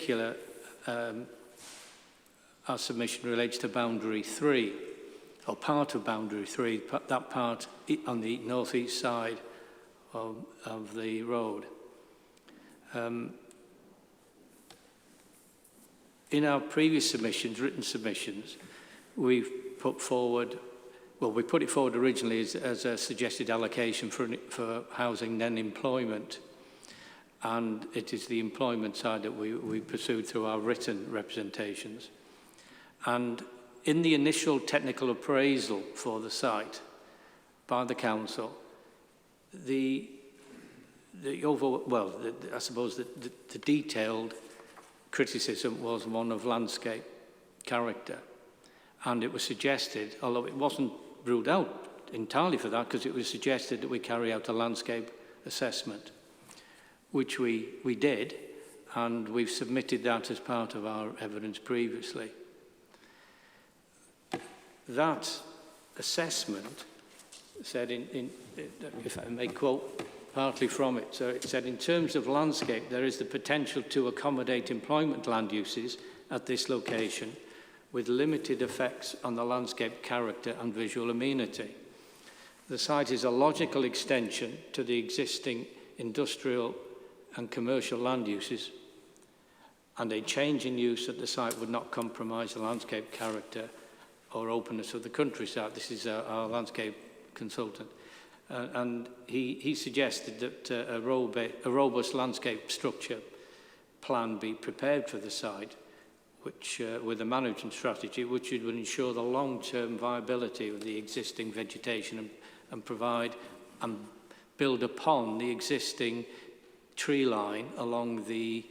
particular, our submission relates to boundary 3, or part of boundary 3, that part on the northeast side of the road. In our previous submissions, written submissions, we've put forward, well, we put it forward originally as a suggested allocation for housing then employment. And it is the employment side that we pursued through our written representations. And in the initial technical appraisal for the site by the council, I suppose the detailed criticism was one of landscape character. And it was suggested, although it wasn't ruled out entirely for that, because it was suggested that we carry out a landscape assessment, which we did, and we've submitted that as part of our evidence previously. That assessment said, if I may quote partly from it, so it said, in terms of landscape, there is the potential to accommodate employment land uses at this location with limited effects on the landscape character and visual amenity. The site is a logical extension to the existing industrial and commercial land uses, and a change in use at the site would not compromise the landscape character or openness of the countryside. This is our landscape consultant. And he suggested that a robust landscape structure plan be prepared for the site, which, with a management strategy, which would ensure the long-term viability of the existing vegetation and provide and build upon the existing tree line along the,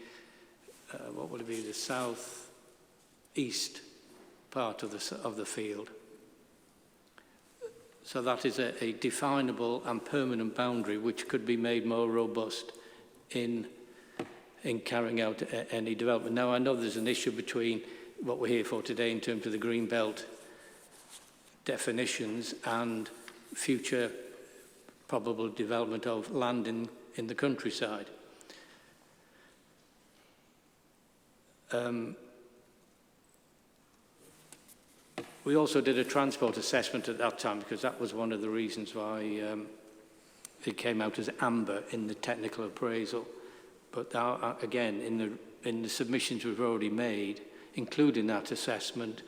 what would it be, the south-east part of the field. So that is a definable and permanent boundary which could be made more robust in carrying out any development. Now, I know there's an issue between what we're here for today in terms of the green belt definitions and future probable development of land in the countryside. We also did a transport assessment at that time, because that was one of the reasons why it came out as amber in the technical appraisal. But again, in the submissions we've already made, including that assessment,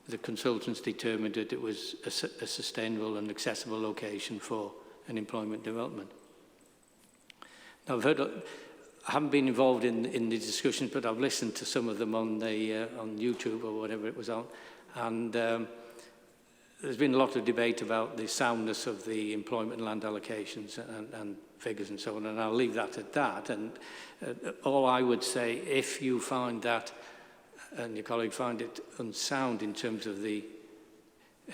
the consultants determined that it was a sustainable and accessible location for an employment development. Now, I haven't been involved in the discussions, but I've listened to some of them on YouTube or whatever it was on, and there's been a lot of debate about the soundness of the employment and land allocations and figures and so on, and I'll leave that at that. And all I would say, if you find that, and your colleague find it unsound in terms of the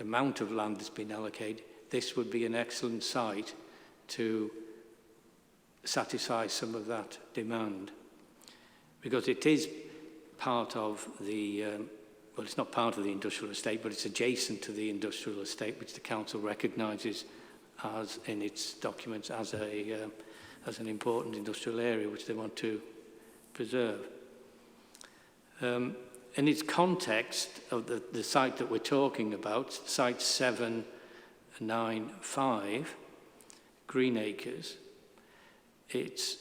amount of land that's been allocated, this would be an excellent site to satisfy some of that demand, because it is part of the, well, it's not part of the industrial estate, but it's adjacent to the industrial estate, which the council recognises as, in its documents, as an important industrial area which they want to preserve. In its context of the site that we're talking about, site 795, Greenacres, it's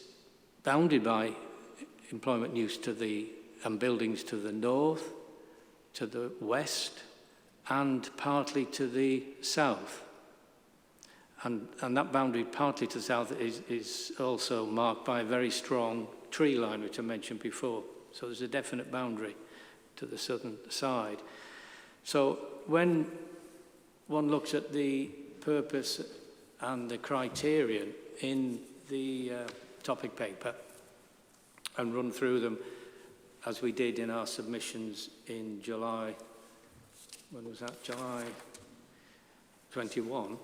bounded by employment use and buildings to the north, to the west, and partly to the south. And that boundary partly to the south is also marked by a very strong tree line, which I mentioned before. So there's a definite boundary to the southern side. So when one looks at the purpose and the criterion in the topic paper and run through them as we did in our submissions in July, when was that? July 21.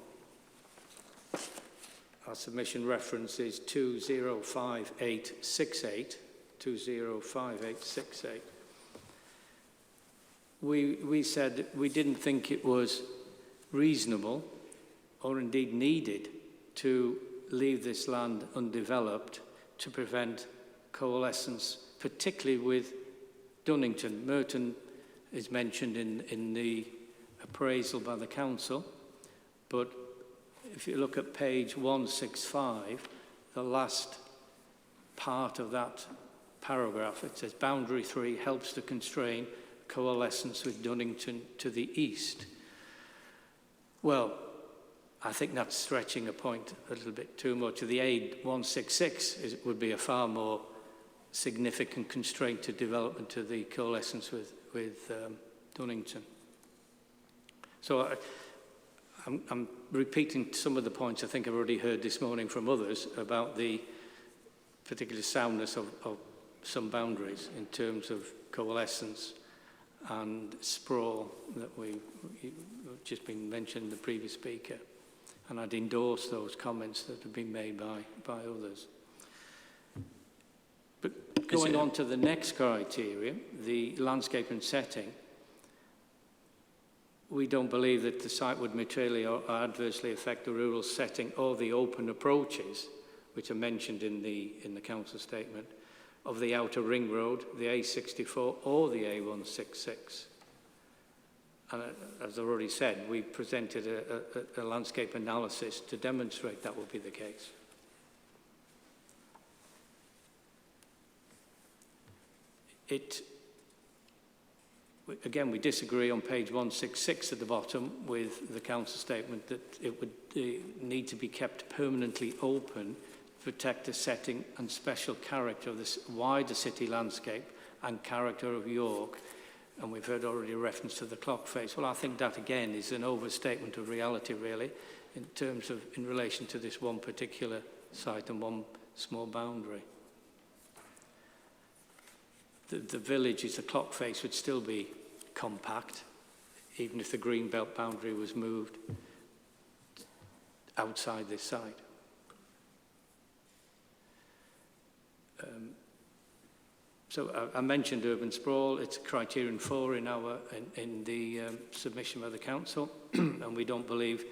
Our submission reference is 205868, 205868. We said we didn't think it was reasonable or indeed needed to leave this land undeveloped to prevent coalescence, particularly with Dunnington. Merton is mentioned in the appraisal by the council, but if you look at page 165, the last part of that paragraph, it says boundary 3 helps to constrain coalescence with Dunnington to the east. Well, I think that's stretching a point a little bit too much. The A166 would be a far more significant constraint to development to the coalescence with Dunnington. So I'm repeating some of the points I think I've already heard this morning from others about the particular soundness of some boundaries in terms of coalescence and sprawl that we've just been mentioned in the previous speaker. And I'd endorse those comments that have been made by others. But going on to the next criteria, the landscape and setting, we don't believe that the site would materially or adversely affect the rural setting or the open approaches, which are mentioned in the council statement, of the outer ring road, the A64 or the A166. And as I've already said, we presented a landscape analysis to demonstrate that will be the case. Again, we disagree on page 166 at the bottom with the council statement that it would need to be kept permanently open to protect the setting and special character of this wider city landscape and character of York. And we've heard already a reference to the clock face. Well, I think that again is an overstatement of reality, really, in terms of in relation to this one particular site and one small boundary. The village's, the clock face would still be compact, even if the green belt boundary was moved outside this site. So I mentioned urban sprawl. It's criterion 4 in the submission by the council, and we don't believe,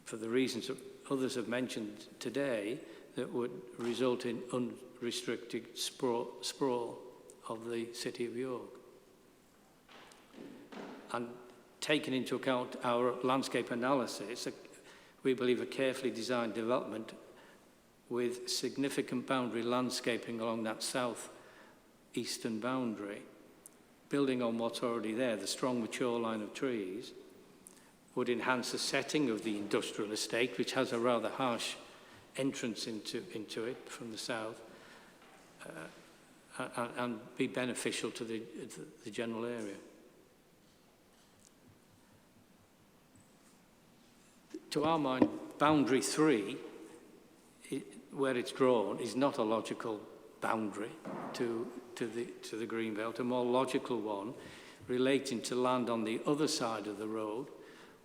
for the reasons that others have mentioned today, that would result in unrestricted sprawl of the City of York. And taking into account our landscape analysis, we believe a carefully designed development with significant boundary landscaping along that south-eastern boundary, building on what's already there, the strong mature line of trees, would enhance the setting of the industrial estate, which has a rather harsh entrance into it from the south, and be beneficial to the general area. To our mind, boundary 3, where it's drawn, is not a logical boundary to the green belt. A more logical one, relating to land on the other side of the road,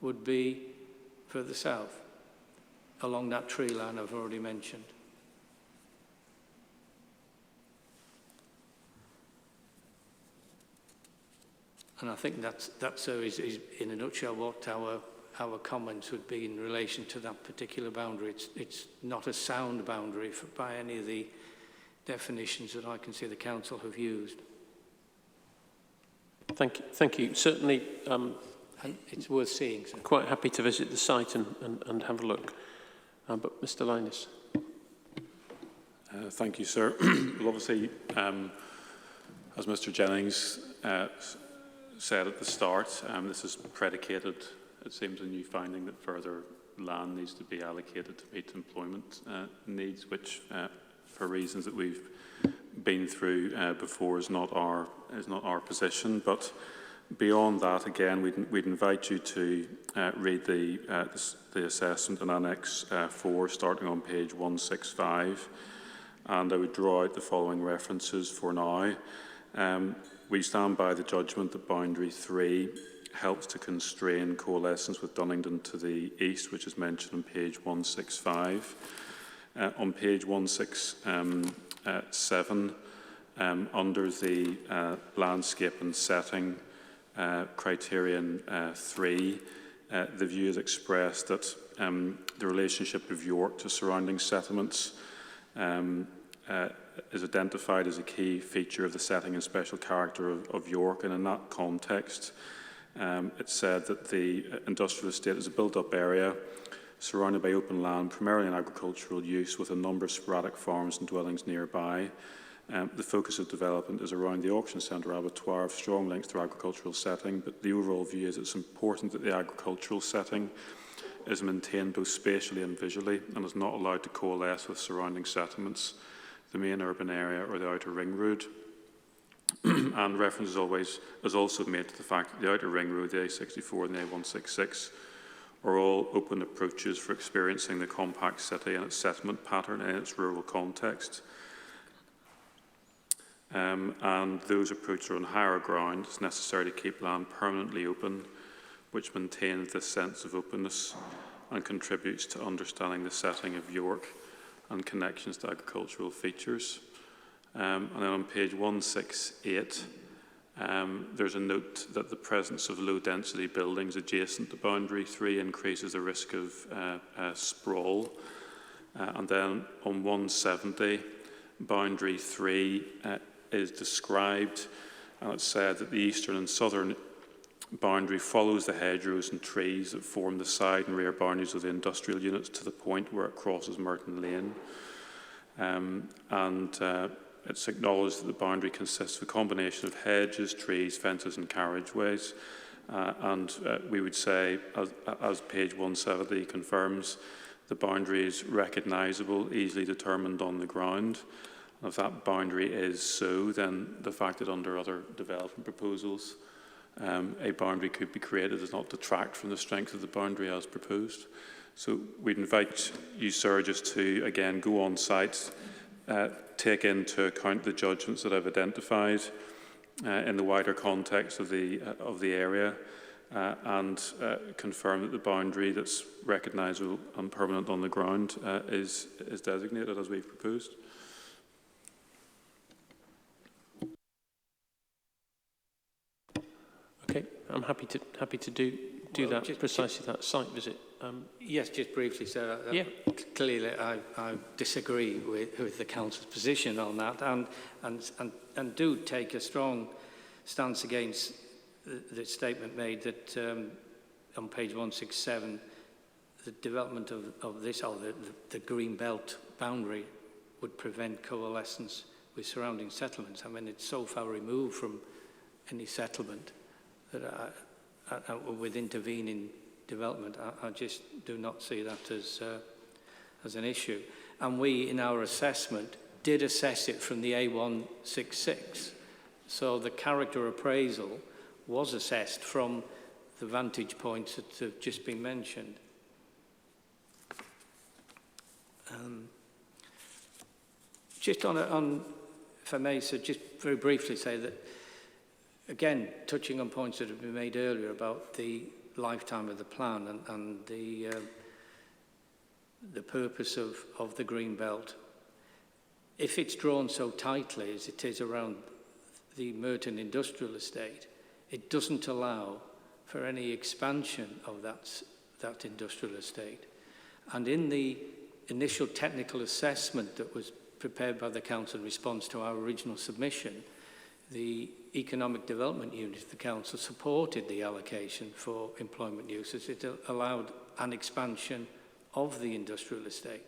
would be further south, along that tree line I've already mentioned. And I think that's is in a nutshell what our comments would be in relation to that particular boundary. It's not a sound boundary by any of the definitions that I can see the council have used. Thank you. Certainly, and it's worth seeing. So. Quite happy to visit the site and have a look. But Mr. Linus. Thank you, sir. Well, obviously, as Mr. Jennings said at the start, this is predicated, it seems, a new finding that further land needs to be allocated to meet employment needs, which, for reasons that we've been through before, is not our position. But beyond that, again, we'd invite you to read the assessment in Annex 4, starting on page 165, and I would draw out the following references for now. We stand by the judgment that boundary 3 helps to constrain coalescence with Dunnington to the east, which is mentioned on page 165. On page 167, under the landscape and setting criterion 3, the view is expressed that the relationship of York to surrounding settlements is identified as a key feature of the setting and special character of York, and in that context, it said that the industrial estate is a built-up area surrounded by open land, primarily in agricultural use, with a number of sporadic farms and dwellings nearby. The focus of development is around the auction centre abattoir of strong links to agricultural setting, but the overall view is it's important that the agricultural setting is maintained both spatially and visually and is not allowed to coalesce with surrounding settlements, the main urban area or the outer ring road. And reference is also made to the fact that the outer ring road, the A64 and the A166, are all open approaches for experiencing the compact city and its settlement pattern in its rural context. And those approaches are on higher ground. It's necessary to keep land permanently open, which maintains this sense of openness and contributes to understanding the setting of York and connections to agricultural features. And then on page 168, there's a note that the presence of low-density buildings adjacent to Boundary 3 increases the risk of sprawl. And then on 170, Boundary 3 is described, and it's said that the eastern and southern boundary follows the hedgerows and trees that form the side and rear boundaries of the industrial units to the point where it crosses Merton Lane. It's acknowledged that the boundary consists of a combination of hedges, trees, fences and carriageways. We would say, as page 170 confirms, the boundary is recognisable, easily determined on the ground. And if that boundary is so, then the fact that under other development proposals a boundary could be created does not detract from the strength of the boundary as proposed. So we'd invite you, sir, just to, again, go on site, take into account the judgments that I've identified in the wider context of the area, and confirm that the boundary that's recognisable and permanent on the ground is designated as we've proposed. Okay, I'm happy to do that, precisely that site visit. Yes, just briefly, sir. Yeah. Clearly, I disagree with the council's position on that, and do take a strong stance against the statement made that on page 167, the development of this, or the green belt boundary, would prevent coalescence with surrounding settlements. I mean, it's so far removed from any settlement that with intervening development, I just do not see that as an issue. And we, in our assessment, did assess it from the A166. So the character appraisal was assessed from the vantage points that have just been mentioned. Just on, if I may, so just very briefly say that, again, touching on points that have been made earlier about the lifetime of the plan and the purpose of the green belt. If it's drawn so tightly as it is around the Merton Industrial Estate, it doesn't allow for any expansion of that industrial estate. And in the initial technical assessment that was prepared by the council in response to our original submission, the Economic Development Unit of the council supported the allocation for employment uses. It allowed an expansion of the industrial estate.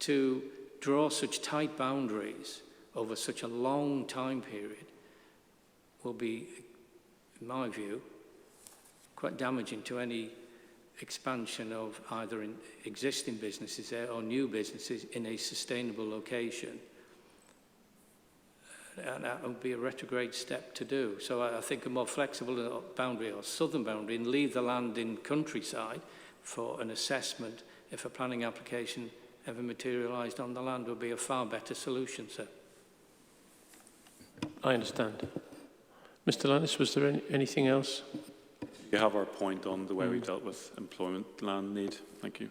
To draw such tight boundaries over such a long time period will be, in my view, quite damaging to any expansion of either in existing businesses there or new businesses in a sustainable location. And that would be a retrograde step to do. So I think a more flexible boundary or southern boundary, and leave the land in countryside for an assessment if a planning application ever materialised on the land, would be a far better solution, sir. I understand. Mr. Lannis, was there anything else? You have our point on the way we dealt with employment land need. Thank you.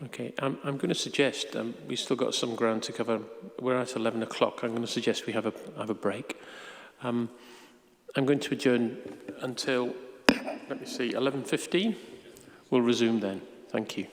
Okay, I'm going to suggest, we've still got some ground to cover. We're at 11 o'clock. I'm going to suggest we have a break. I'm going to adjourn until, let me see, 11:15. We'll resume then. Thank you.